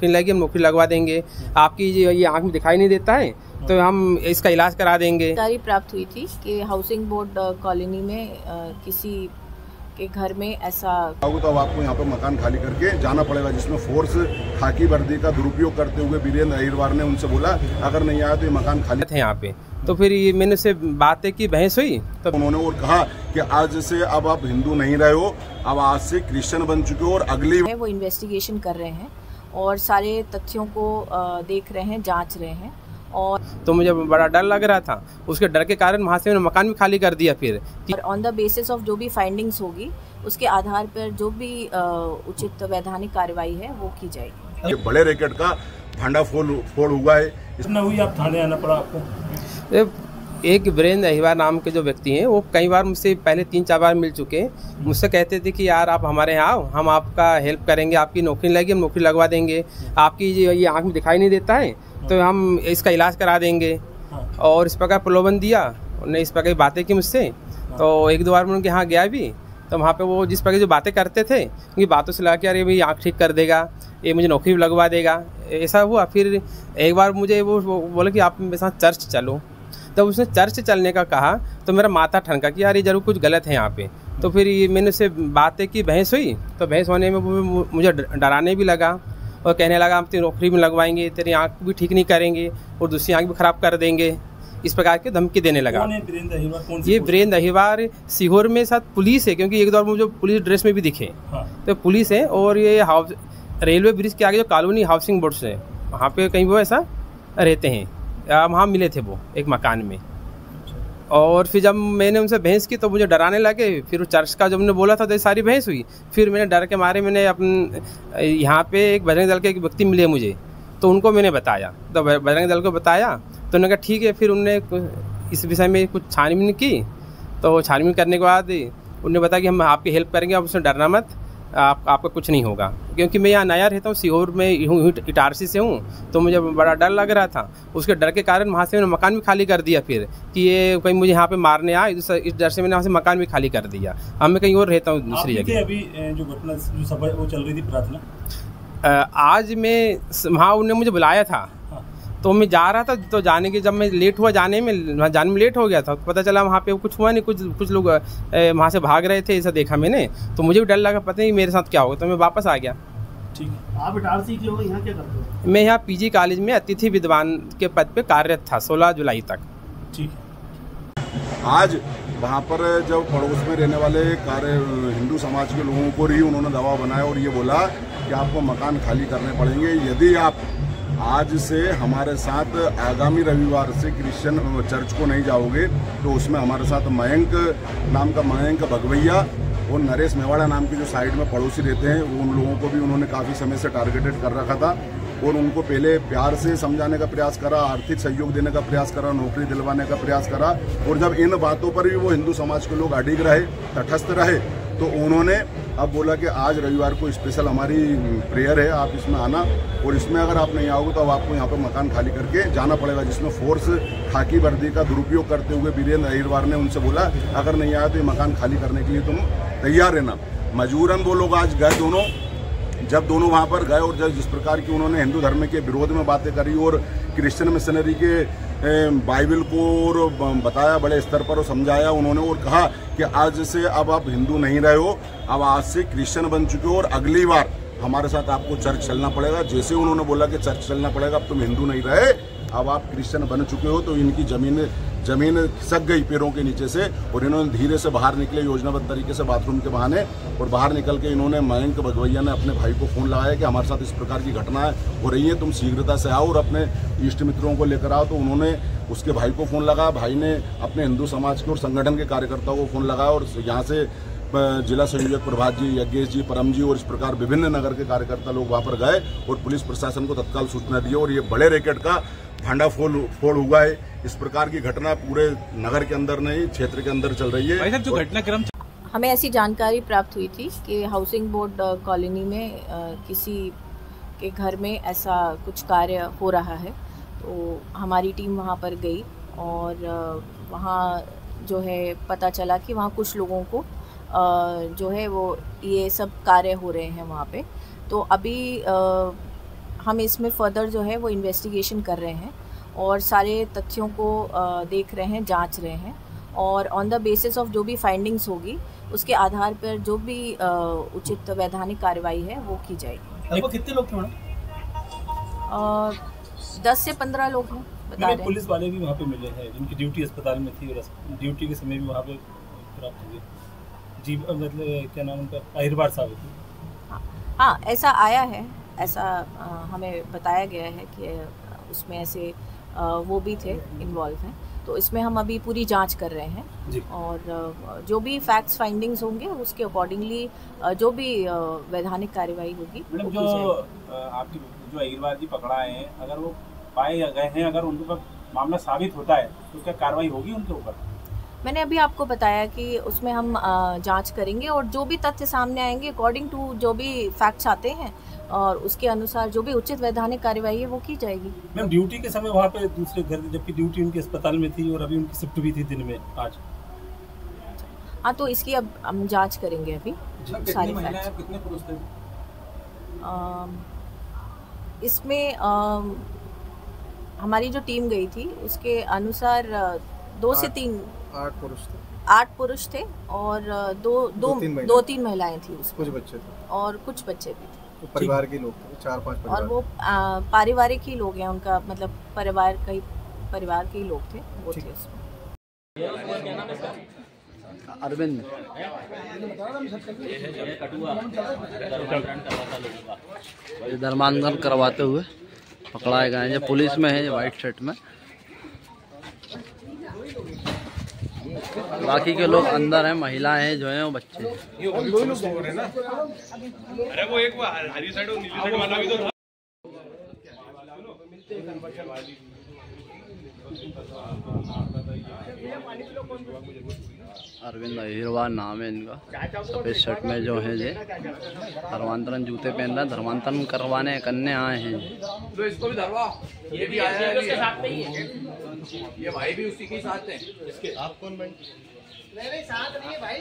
नौकरी लगी हम नौकरी लगवा देंगे, आपकी ये आँख में दिखाई नहीं देता है तो हम इसका इलाज करा देंगे। जानकारी प्राप्त हुई थी कि हाउसिंग बोर्ड कॉलोनी में किसी के घर में ऐसा तो अब आपको यहाँ पर मकान खाली करके जाना पड़ेगा, जिसमें फोर्स खाकी वर्दी का दुरुपयोग करते हुए वीरेंद्र अहिरवार ने उनसे बोला अगर नहीं आया तो ये मकान खाली थे यहाँ पे। तो फिर ये मैंने से बातें की, बहस हुई तो उन्होंने और कहा कि आज से अब आप हिंदू नहीं रहे हो, अब आज से क्रिश्चियन बन चुके हो और अगली वो इन्वेस्टिगेशन कर रहे हैं और सारे तथ्यों को देख रहे हैं, जांच रहे हैं। और तो मुझे बड़ा डर लग रहा था, उसके डर के कारण वहाँ से मैंने मकान भी खाली कर दिया। फिर ऑन द बेसिस ऑफ जो भी फाइंडिंग्स होगी उसके आधार पर जो भी उचित वैधानिक कार्रवाई है वो की जाएगी। ये बड़े रैकेट का भंडाफोड़ हुआ है। इसमें हुई आप थाने आना पड़ा आपको? एक वीरेंद्र अहिरवार नाम के जो व्यक्ति हैं वो कई बार मुझसे पहले 3-4 बार मिल चुके हैं। मुझसे कहते थे कि यार आप हमारे यहाँ आओ, हम आपका हेल्प करेंगे, आपकी नौकरी लगी हम नौकरी लगवा देंगे, आपकी ये आँख में दिखाई नहीं देता है तो हम इसका इलाज करा देंगे। और इस प्रकार प्रलोभन दिया, उन्होंने इस प्रकार की बातें की मुझसे। तो 1-2 बार मैं उनके यहाँ गया भी, तो वहाँ पे वो जिस प्रकार जो बातें करते थे उनकी बातों से लगा कि यार ये आँख ठीक कर देगा, ये मुझे नौकरी भी लगवा देगा, ऐसा हुआ। फिर एक बार मुझे वो बोले कि आप मेरे साथ चर्च चलो। तब उसने चर्च चलने का कहा तो मेरा माथा ठनका कि यार ये जरूर कुछ गलत है यहाँ पे। तो फिर ये मैंने उससे बातें की, बहस हुई। तो बहस होने में मुझे डराने भी लगा और कहने लगा हम तेरी नौकरी में लगवाएंगे, तेरी आँख भी ठीक नहीं करेंगे और दूसरी आँख भी ख़राब कर देंगे, इस प्रकार की धमकी देने लगा। ये वीरेंद्र अहिरवार सीहोर में साथ पुलिस है, क्योंकि एक दौर में जो पुलिस ड्रेस में भी दिखे। तो पुलिस है और ये रेलवे ब्रिज के आगे जो कॉलोनी हाउसिंग बोर्ड है वहाँ पे कहीं वो ऐसा रहते हैं, वहाँ मिले थे वो एक मकान में। और फिर जब मैंने उनसे बहस की तो मुझे डराने लगे। फिर चर्च का जब उन्होंने बोला था तो सारी बहस हुई। फिर मैंने डर के मारे मैंने यहाँ पे एक बजरंग दल के एक व्यक्ति मिले मुझे, तो उनको मैंने बताया, तो बजरंग दल को बताया तो उन्होंने कहा ठीक है। फिर उन्होंने इस विषय में कुछ छानबीन की, तो छानबीन करने के बाद उन्होंने बताया कि हम आपकी हेल्प करेंगे, आप उसमें डरना मत, आपका कुछ नहीं होगा। क्योंकि मैं यहाँ नया रहता हूँ, सीहोर में हूँ, इटारसी से हूँ, तो मुझे बड़ा डर लग रहा था। उसके डर के कारण वहाँ से मैंने मकान भी खाली कर दिया फिर कि ये कहीं मुझे यहाँ पे मारने आए, इस डर से मैंने वहाँ से मकान भी खाली कर दिया। अब मैं कहीं और रहता हूँ दूसरी जगह। अभी जो घटना जो सभा वो चल रही थी प्रार्थना, आज मैं वहाँ उन्होंने मुझे बुलाया था तो मैं जा रहा था, तो जाने के जब मैं लेट हुआ जाने में लेट हो गया था, तो पता चला वहाँ पे कुछ हुआ नहीं, कुछ लोग वहाँ से भाग रहे थे, ऐसा देखा मैंने। तो मुझे भी डर लगा, पता नहीं मेरे साथ क्या होगा, तो मैं वापस आ गया। ठीक है, आप इटारसी के हो, यहाँ क्या करते हो? मैं यहाँ पीजी कॉलेज में अतिथि विद्वान के पद पे कार्यरत था 16 जुलाई तक। ठीक है। आज वहाँ पर जब पड़ोस में रहने वाले हिंदू समाज के लोगों को ही उन्होंने दबाव बनाया और ये बोला कि आपको मकान खाली करने पड़ेंगे यदि आप आज से हमारे साथ आगामी रविवार से क्रिश्चियन चर्च को नहीं जाओगे। तो उसमें हमारे साथ मयंक नाम का मयंक भगवैया और नरेश मेवाड़ा नाम के जो साइड में पड़ोसी रहते हैं, वो उन लोगों को भी उन्होंने काफ़ी समय से टारगेटेड कर रखा था और उनको पहले प्यार से समझाने का प्रयास करा, आर्थिक सहयोग देने का प्रयास करा, नौकरी दिलवाने का प्रयास करा। और जब इन बातों पर भी वो हिंदू समाज के लोग अडिग रहे, तटस्थ रहे, तो उन्होंने अब बोला कि आज रविवार को स्पेशल हमारी प्रेयर है, आप इसमें आना, और इसमें अगर आप नहीं आओगे तो अब आपको यहाँ पर मकान खाली करके जाना पड़ेगा, जिसमें फोर्स खाकी वर्दी का दुरुपयोग करते हुए वीरेंद्र अहिरवार ने उनसे बोला अगर नहीं आया तो ये मकान खाली करने के लिए तुम तैयार रहना। मजबूरन वो लोग आज गए दोनों। जब दोनों वहाँ पर गए और जब जिस प्रकार की उन्होंने हिंदू धर्म के विरोध में बातें करी और क्रिश्चियन मिशनरी के बाइबल को और बताया बड़े स्तर पर और समझाया उन्होंने, और कहा कि आज से अब आप हिंदू नहीं रहे हो, अब आज से क्रिश्चियन बन चुके हो और अगली बार हमारे साथ आपको चर्च चलना पड़ेगा। जैसे उन्होंने बोला कि चर्च चलना पड़ेगा, अब तुम हिंदू नहीं रहे, अब आप क्रिश्चियन बन चुके हो, तो इनकी जमीन खिसक गई पैरों के नीचे से और इन्होंने धीरे से बाहर निकले योजनाबद्ध तरीके से बाथरूम के बहाने, और बाहर निकल के इन्होंने मयंक भगवैया ने अपने भाई को फ़ोन लगाया कि हमारे साथ इस प्रकार की घटना हो रही है, तुम शीघ्रता से आओ और अपने इष्ट मित्रों को लेकर आओ। तो उन्होंने उसके भाई को फ़ोन लगाया, भाई ने अपने हिंदू समाज के और संगठन के कार्यकर्ताओं को फ़ोन लगाया और यहाँ से जिला संयोजक प्रभात जी, यज्ञेश जी, परम जी और इस प्रकार विभिन्न नगर के कार्यकर्ता लोग वहाँ पर गए और पुलिस प्रशासन को तत्काल सूचना दी और ये बड़े रैकेट का भंडाफोड़ हुआ है। इस प्रकार की घटना पूरे नगर के अंदर नहीं, क्षेत्र के अंदर चल रही है। जो घटनाक्रम हमें ऐसी जानकारी प्राप्त हुई थी कि हाउसिंग बोर्ड कॉलोनी में किसी के घर में ऐसा कुछ कार्य हो रहा है, तो हमारी टीम वहाँ पर गई और वहाँ जो है पता चला कि वहाँ कुछ लोगों को जो है वो ये सब कार्य हो रहे हैं वहाँ पे। तो अभी हम इसमें फर्दर जो है वो इन्वेस्टिगेशन कर रहे हैं और सारे तथ्यों को देख रहे हैं, जांच रहे हैं और ऑन द बेसिस ऑफ जो भी फाइंडिंग्स होगी उसके आधार पर जो भी उचित वैधानिक कार्रवाई है वो की जाएगी। लगभग कितने लोग थे मैडम? 10 से 15 लोग हैं बता रहे हैं। पुलिस वाले भी वहाँ पे मिले हैं जिनकी ड्यूटी अस्पताल में थी और ड्यूटी के समय भी वहाँ पे प्राप्त हुए। जी मतलब क्या नाम उनका, अहिरबार साहब थे। हाँ ऐसा आया है, ऐसा हमें बताया गया है कि उसमें ऐसे वो भी थे इन्वॉल्व हैं, तो इसमें हम अभी पूरी जांच कर रहे हैं और जो भी फैक्ट्स फाइंडिंग्स होंगे उसके अकॉर्डिंगली जो भी वैधानिक कार्रवाई होगी। मैडम जो आपकी जो अहिरबार जी पकड़ा है, अगर वो पाए गए हैं, अगर उनके ऊपर मामला साबित होता है तो क्या कार्रवाई होगी उनके ऊपर? मैंने अभी आपको बताया कि उसमें हम जांच करेंगे और जो भी तथ्य सामने आएंगे अकॉर्डिंग टू जो भी फैक्ट्स आते हैं और उसके अनुसार जो भी उचित वैधानिक कार्रवाई है वो की जाएगी। मैम ड्यूटी के समय वहाँ पे दूसरे घर, जबकि ड्यूटी उनके अस्पताल में थी और अभी उनकी शिफ्ट भी थी दिन में आज। हाँ तो इसकी अब हम जांच करेंगे अभी सारी फैक्ट्स। कितने पुरुष थे इसमें? हमारी जो टीम गई थी उसके अनुसार 2 से 3 8 पुरुष थे और दो तीन महिलाएं थी उसमें। कुछ बच्चे थे और कुछ बच्चे भी थे। तो परिवार के लोग थे, 4-5 परिवार। और वो पारिवारिक ही लोग हैं, उनका मतलब परिवार के ही लोग थे वो थे उसमें। अरविंद धर्मांतरण करवाते हुए पकड़ाए गए हैं। जो पुलिस में है, वाइट शर्ट में, बाकी के लोग अंदर हैं, महिलाएं हैं जो हैं वो बच्चे हैं। अरे वो एक हरी साइड और नीली साइड वाला भी तो था। अरविंद अहिरबार नाम है इनका। सफेद शर्ट में जो है ये धर्मांतरण जूते पहन रहे हैं, धर्मांतरण करने आए हैं। तो इसको भी धरवा, ये भी आया है, उसके साथ में ही है, ये भाई भी उसी के साथ है। इसके आप कौन भाई? नहीं साथ नहीं है भाई।